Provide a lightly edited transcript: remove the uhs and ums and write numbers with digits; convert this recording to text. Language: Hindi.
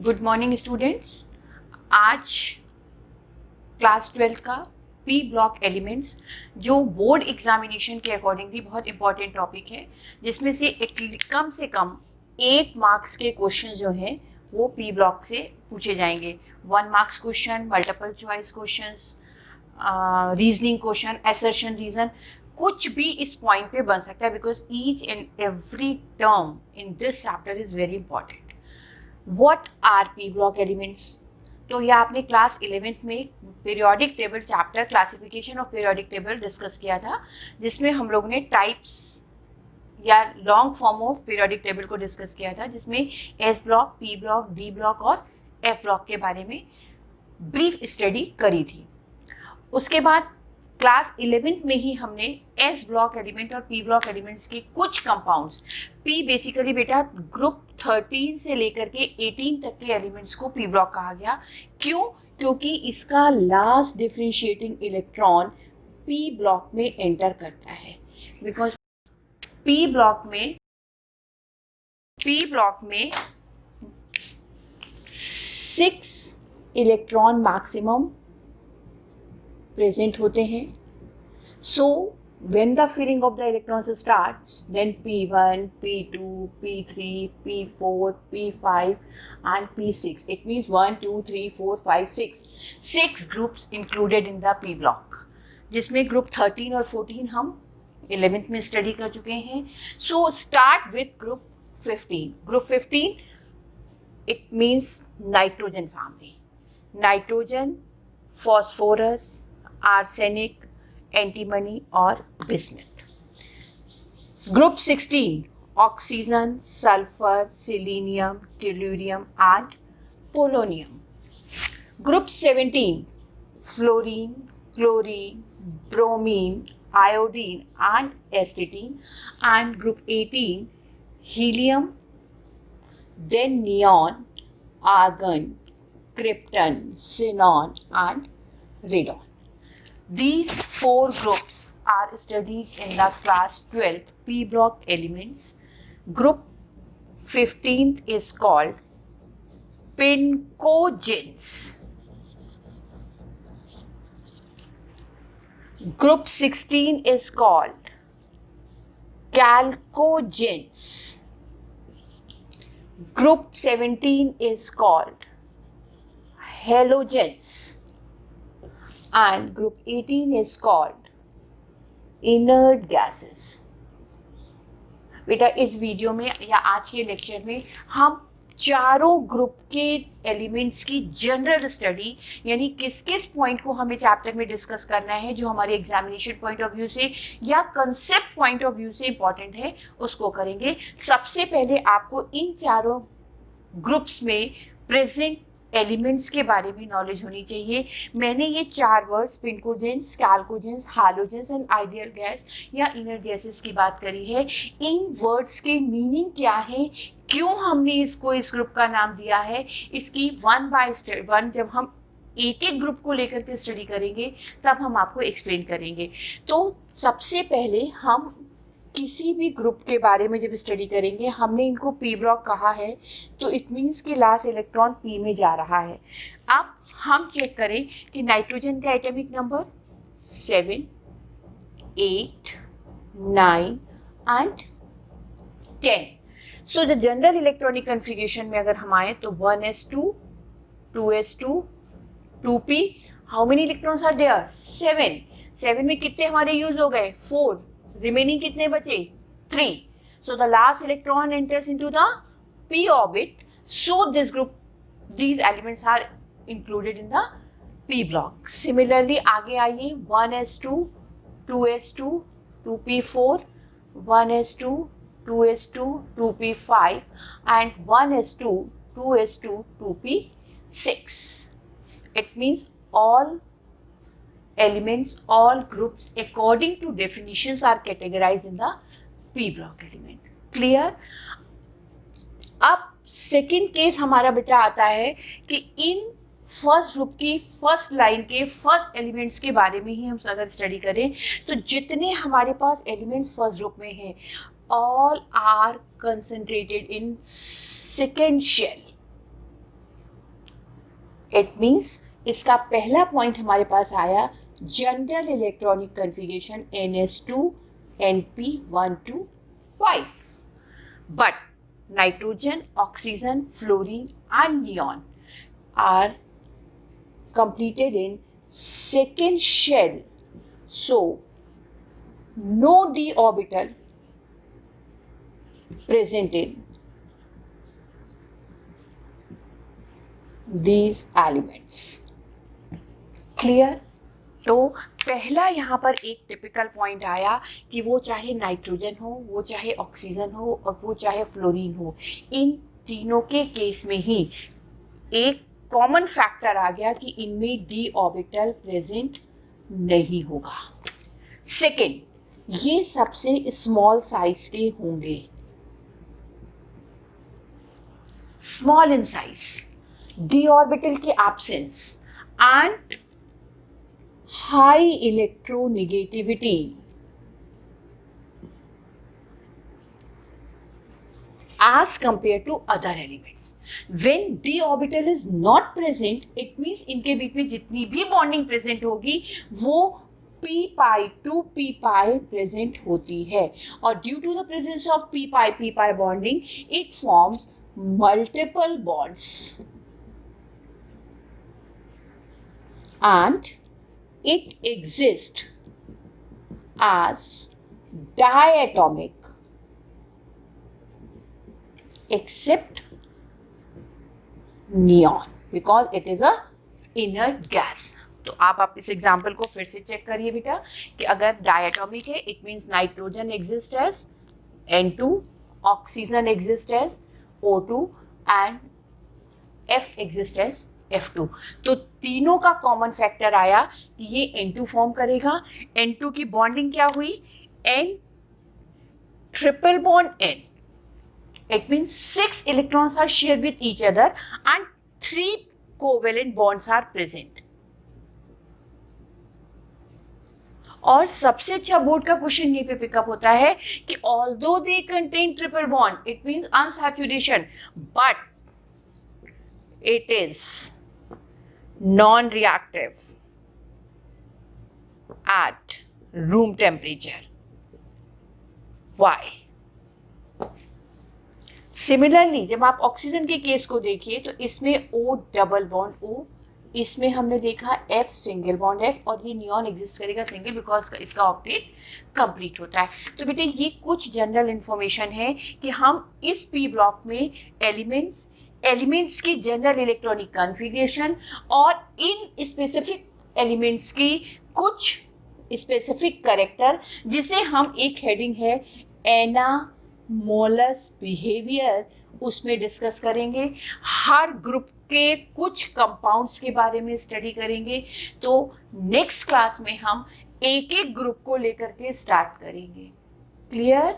Good morning students. आज क्लास 12 का पी ब्लॉक एलिमेंट्स जो बोर्ड एग्जामिनेशन के अकॉर्डिंगली बहुत इंपॉर्टेंट टॉपिक है, जिसमें से कम 8 मार्क्स के क्वेश्चन जो हैं वो पी ब्लॉक से पूछे जाएंगे। 1 marks question, multiple choice questions, reasoning question, assertion reason, कुछ भी इस पॉइंट पे बन सकता है because each and every term in this chapter is very important. What are p block elements? तो यह आपने क्लास 11th में periodic table chapter classification of periodic table discuss किया था, जिसमें हम लोग ने टाइप्स या long form of periodic table को डिस्कस किया था, जिसमें S block, P block, D block और एफ ब्लॉक के बारे में ब्रीफ स्टडी करी थी। उसके बाद क्लास 11th में ही हमने एस ब्लॉक एलिमेंट और पी ब्लॉक एलिमेंट्स के कुछ कंपाउंड्स, पी बेसिकली बेटा ग्रुप 13 से लेकर के 18 तक के एलिमेंट्स को पी ब्लॉक कहा गया। क्यों? क्योंकि इसका last differentiating electron P block में एंटर करता है। बिकॉज पी ब्लॉक में 6 इलेक्ट्रॉन मैक्सिमम प्रेजेंट होते हैं। So when the filling of the electrons starts, then P1, P2, P3, P4, P5 and P6. It means 1, 2, 3, 4, 5, 6. 6 groups included in the P block, जिसमें ग्रुप 13 और 14 हम 11th में स्टडी कर चुके हैं। So start with group 15. Group 15, it means nitrogen family. Nitrogen, phosphorus, arsenic, antimony और bismuth. Group 16, oxygen, sulphur, selenium, tellurium and polonium. Group 17, fluorine, chlorine, bromine, iodine and astatine. And group 18, helium, then neon, argon, krypton, xenon and radon. These 4 groups are studied in the class 12 P block elements. Group 15th is called pincogens. Group 16 is called chalcogens. Group 17 is called halogens. And group 18 is called inert gases. बेटा इस वीडियो में या आज के लेक्चर में हम चारों ग्रुप के एलिमेंट्स की जनरल स्टडी, यानी किस किस पॉइंट को हमें चैप्टर में डिस्कस करना है जो हमारे एग्जामिनेशन पॉइंट ऑफ व्यू से या कंसेप्ट पॉइंट ऑफ व्यू से इंपॉर्टेंट है, उसको करेंगे। सबसे पहले आपको इन चारों ग्रुप्स में प्रेजेंट एलिमेंट्स के बारे में नॉलेज होनी चाहिए। मैंने ये 4 वर्ड्स पिंकोजेंस, कैल्कोजेंस, हालोजेंस एंड आइडियल गैस या इनर गैसेस की बात करी है। इन वर्ड्स के मीनिंग क्या है, क्यों हमने इसको इस ग्रुप का नाम दिया है, इसकी 1 बाय 1 जब हम एक एक ग्रुप को लेकर के स्टडी करेंगे तब हम आपको एक्सप्लेन करेंगे। तो सबसे पहले हम किसी भी ग्रुप के बारे में जब स्टडी करेंगे, हमने इनको पी ब्लॉक कहा है तो इट मीन्स कि लास्ट इलेक्ट्रॉन पी में जा रहा है। अब हम चेक करें कि नाइट्रोजन का atomic number 7, 8, 9 and 10। So the general electronic configuration में अगर हम आए तो 1s2, 2s2, 2p, how many electrons are there? 7 में कितने हमारे यूज हो गए? 4, रिमेनिंग कितने बचे? 3. So the last electron enters into the p orbit. So this group, these elements are included in the p block. Similarly आगे आइए, 1s2, 2s2, 2p4, 1s2, 2s2, 2p5 and 1s2, 2s2, 2p6. It means all elements, all groups according to definitions are categorized in the P block element. Clear? अब सेकेंड केस हमारा बेटा आता है कि इन फर्स्ट ग्रुप की फर्स्ट लाइन के फर्स्ट एलिमेंट्स के बारे में ही हम अगर स्टडी करें तो जितने हमारे पास एलिमेंट्स फर्स्ट ग्रुप में हैं all are concentrated in second shell. It means इसका पहला पॉइंट हमारे पास आया general electronic configuration NS2 NP125. But nitrogen, oxygen, fluorine and neon are completed in second shell. So no d orbital present in these elements. Clear? तो पहला यहाँ पर एक टिपिकल पॉइंट आया कि वो चाहे नाइट्रोजन हो, वो चाहे ऑक्सीजन हो और वो चाहे फ्लोरीन हो, इन तीनों के केस में ही एक कॉमन फैक्टर आ गया कि इनमें डी ऑर्बिटल प्रेजेंट नहीं होगा. सेकेंड, ये सबसे स्मॉल साइज के होंगे, small in size, D orbital की absence and high electronegativity as compared to other elements. When d orbital is not present, it means इनके बीच में जितनी भी बॉन्डिंग प्रेजेंट होगी वो p pi to p pi present होती है, और due to the presence of p pi bonding it forms multiple bonds and it exists as diatomic except neon because it is a inert gas. तो आप इस एग्जाम्पल को फिर से चेक करिए बेटा कि अगर डायटोमिक है it means nitrogen exist as N2, oxygen exist as O2 and F exist as F2. तो तीनों का कॉमन फैक्टर आया कि ये N2 फॉर्म करेगा. N2 की बॉन्डिंग क्या हुई? N triple bond N. It means 6 electrons are shared with each other and 3 covalent bonds are present. और सबसे अच्छा बोर्ड का क्वेश्चन ये पे पिकअप होता है कि although they contain triple bond, it means unsaturation, but it is non-reactive at room temperature. Why? Similarly जब आप ऑक्सीजन के केस को देखिए तो इसमें O डबल बॉन्ड O, इसमें हमने देखा F सिंगल बॉन्ड F, और ये नियॉन एग्जिस्ट करेगा सिंगल बिकॉज इसका ऑक्टेट कंप्लीट होता है. तो बेटे ये कुछ जनरल इंफॉर्मेशन है कि हम इस पी ब्लॉक में एलिमेंट्स की जनरल इलेक्ट्रॉनिक कॉन्फ़िगरेशन और इन स्पेसिफिक एलिमेंट्स की कुछ स्पेसिफिक कैरेक्टर, जिसे हम एक हेडिंग है एनामोलस बिहेवियर, उसमें डिस्कस करेंगे. हर ग्रुप के कुछ कंपाउंड्स के बारे में स्टडी करेंगे. तो नेक्स्ट क्लास में हम एक एक ग्रुप को लेकर के स्टार्ट करेंगे. क्लियर?